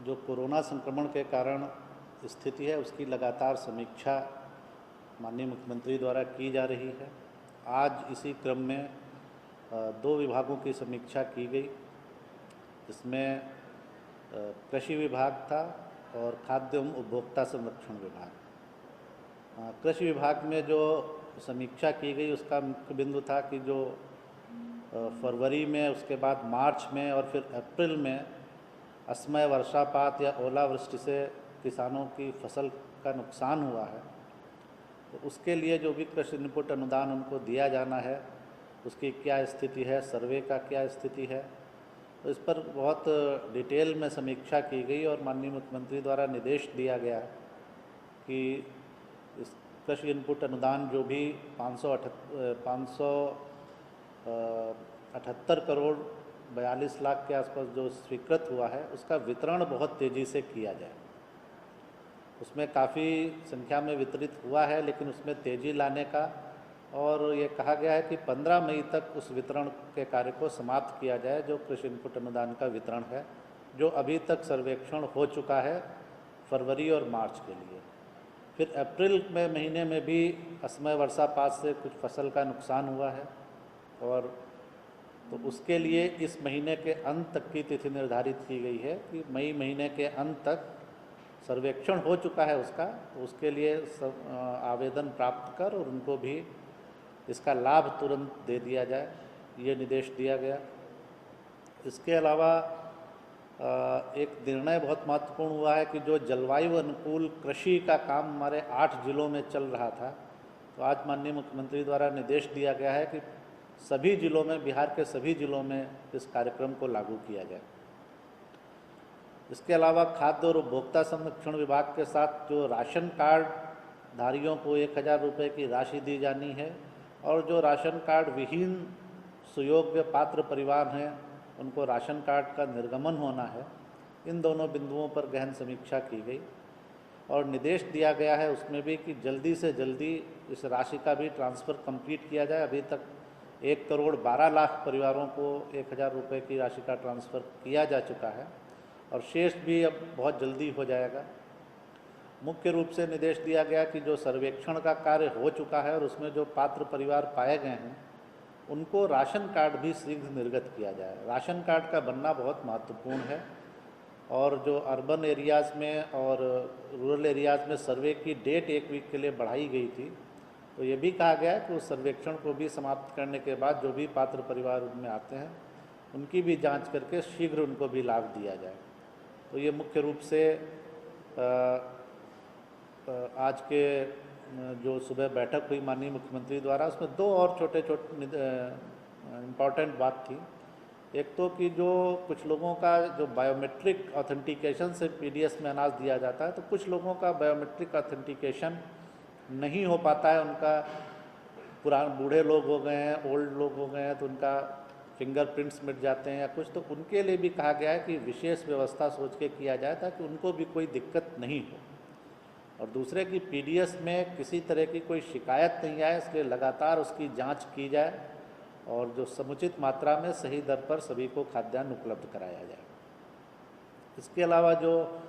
जो कोरोना संक्रमण के कारण स्थिति है उसकी लगातार समीक्षा माननीय मुख्यमंत्री द्वारा की जा रही है। आज इसी क्रम में दो विभागों की समीक्षा की गई, जिसमें कृषि विभाग था और खाद्य एवं उपभोक्ता संरक्षण विभाग। कृषि विभाग में जो समीक्षा की गई उसका मुख्य बिंदु था कि जो फरवरी में, उसके बाद मार्च में और फिर अप्रैल में असमय वर्षापात या ओलावृष्टि से किसानों की फसल का नुकसान हुआ है, तो उसके लिए जो भी कृषि इनपुट अनुदान उनको दिया जाना है उसकी क्या स्थिति है, सर्वे का क्या स्थिति है, तो इस पर बहुत डिटेल में समीक्षा की गई और माननीय मुख्यमंत्री द्वारा निर्देश दिया गया कि इस कृषि इनपुट अनुदान जो भी 578 करोड़ 42 लाख के आसपास जो स्वीकृत हुआ है उसका वितरण बहुत तेज़ी से किया जाए। उसमें काफ़ी संख्या में वितरित हुआ है, लेकिन उसमें तेज़ी लाने का और ये कहा गया है कि 15 मई तक उस वितरण के कार्य को समाप्त किया जाए, जो कृषि इनपुट अनुदान का वितरण है, जो अभी तक सर्वेक्षण हो चुका है फरवरी और मार्च के लिए। फिर अप्रैल में महीने में भी असमय वर्षापात से कुछ फसल का नुकसान हुआ है और तो उसके लिए इस महीने के अंत तक की तिथि निर्धारित की गई है कि मई महीने के अंत तक सर्वेक्षण हो चुका है उसका, तो उसके लिए आवेदन प्राप्त कर और उनको भी इसका लाभ तुरंत दे दिया जाए, ये निर्देश दिया गया। इसके अलावा एक निर्णय बहुत महत्वपूर्ण हुआ है कि जो जलवायु अनुकूल कृषि का काम हमारे 8 जिलों में चल रहा था, तो आज माननीय मुख्यमंत्री द्वारा निर्देश दिया गया है कि सभी जिलों में, बिहार के सभी जिलों में इस कार्यक्रम को लागू किया जाए। इसके अलावा खाद्य और उपभोक्ता संरक्षण विभाग के साथ जो राशन कार्ड धारियों को 1000 रुपये की राशि दी जानी है और जो राशन कार्ड विहीन सुयोग्य पात्र परिवार हैं उनको राशन कार्ड का निर्गमन होना है, इन दोनों बिंदुओं पर गहन समीक्षा की गई और निर्देश दिया गया है उसमें भी कि जल्दी से जल्दी इस राशि का भी ट्रांसफ़र कंप्लीट किया जाए। अभी तक 1 करोड़ 12 लाख परिवारों को 1000 रुपये की राशि का ट्रांसफ़र किया जा चुका है और शेष भी अब बहुत जल्दी हो जाएगा। मुख्य रूप से निर्देश दिया गया कि जो सर्वेक्षण का कार्य हो चुका है और उसमें जो पात्र परिवार पाए गए हैं उनको राशन कार्ड भी शीघ्र निर्गत किया जाए। राशन कार्ड का बनना बहुत महत्वपूर्ण है और जो अर्बन एरियाज़ में और रूरल एरियाज़ में सर्वे की डेट 1 वीक के लिए बढ़ाई गई थी, तो ये भी कहा गया है कि उस सर्वेक्षण को भी समाप्त करने के बाद जो भी पात्र परिवार उनमें आते हैं उनकी भी जांच करके शीघ्र उनको भी लाभ दिया जाए। तो ये मुख्य रूप से आज के जो सुबह बैठक हुई माननीय मुख्यमंत्री द्वारा, उसमें दो और छोटे इम्पॉर्टेंट बात थी। एक तो कि जो कुछ लोगों का जो बायोमेट्रिक ऑथेंटिकेशन से पीडीएस में अनाज दिया जाता है, तो कुछ लोगों का बायोमेट्रिक ऑथेंटिकेशन नहीं हो पाता है, उनका बूढ़े लोग हो गए हैं, ओल्ड लोग हो गए हैं, तो उनका फिंगरप्रिंट्स मिट जाते हैं या कुछ, तो उनके लिए भी कहा गया है कि विशेष व्यवस्था सोच के किया जाए ताकि उनको भी कोई दिक्कत नहीं हो। और दूसरे की पीडीएस में किसी तरह की कोई शिकायत नहीं आए, इसलिए लगातार उसकी जांच की जाए और जो समुचित मात्रा में सही दर पर सभी को खाद्यान्न उपलब्ध कराया जाए। इसके अलावा जो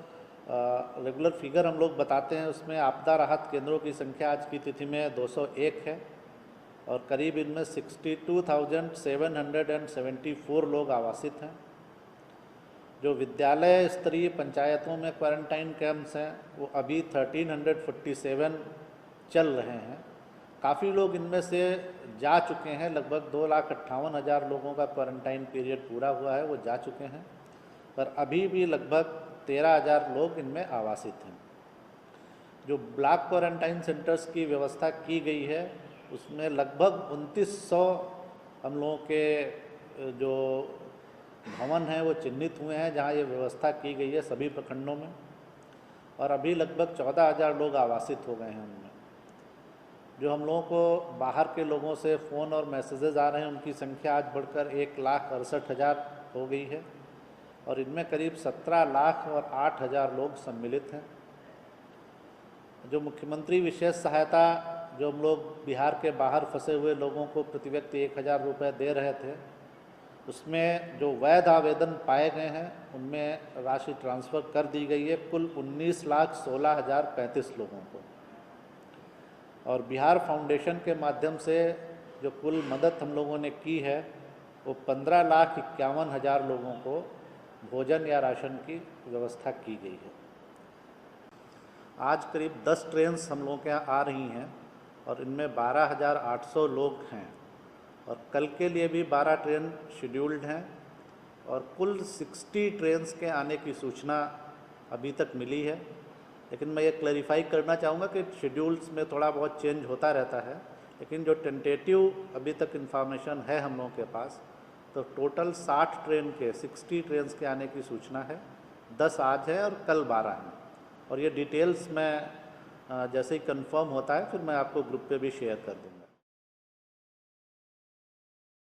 रेगुलर फिगर हम लोग बताते हैं उसमें आपदा राहत केंद्रों की संख्या आज की तिथि में 201 है और करीब इनमें 62,774 लोग आवासित हैं। जो विद्यालय स्तरीय पंचायतों में क्वारंटाइन कैंप्स हैं वो अभी 1347 चल रहे हैं। काफ़ी लोग इनमें से जा चुके हैं, लगभग 2,58,000 लोगों का क्वारंटाइन पीरियड पूरा हुआ है, वो जा चुके हैं, पर अभी भी लगभग 13,000 लोग इनमें आवासित हैं। जो ब्लॉक क्वारंटाइन सेंटर्स की व्यवस्था की गई है उसमें लगभग 2900 हम लोगों के जो भवन हैं वो चिन्हित हुए हैं जहाँ ये व्यवस्था की गई है सभी प्रखंडों में, और अभी लगभग 14,000 लोग आवासित हो गए हैं उनमें। जो हम लोगों को बाहर के लोगों से फ़ोन और मैसेजेस आ रहे हैं उनकी संख्या आज बढ़कर 1,68,000 हो गई है और इनमें करीब 17 लाख और 8,000 लोग सम्मिलित हैं। जो मुख्यमंत्री विशेष सहायता जो हम लोग बिहार के बाहर फंसे हुए लोगों को प्रति व्यक्ति 1,000 रुपये दे रहे थे, उसमें जो वैध आवेदन पाए गए हैं उनमें राशि ट्रांसफ़र कर दी गई है कुल 19,16,035 लोगों को। और बिहार फाउंडेशन के माध्यम से जो कुल मदद हम लोगों ने की है वो 15,51,000 लोगों को भोजन या राशन की व्यवस्था की गई है। आज करीब 10 ट्रेन हम लोगों के यहाँ आ रही हैं और इनमें 12,800 लोग हैं और कल के लिए भी 12 ट्रेन शेड्यूल्ड हैं और कुल 60 ट्रेन्स के आने की सूचना अभी तक मिली है। लेकिन मैं ये क्लैरिफाई करना चाहूँगा कि शेड्यूल्स में थोड़ा बहुत चेंज होता रहता है, लेकिन जो टेंटेटिव अभी तक इन्फॉर्मेशन है हम लोगों के पास, तो टोटल 60 ट्रेन्स के आने की सूचना है। 10 आज है और कल 12 हैं। और ये डिटेल्स मैं जैसे ही कंफर्म होता है फिर मैं आपको ग्रुप पे भी शेयर कर दूँगा।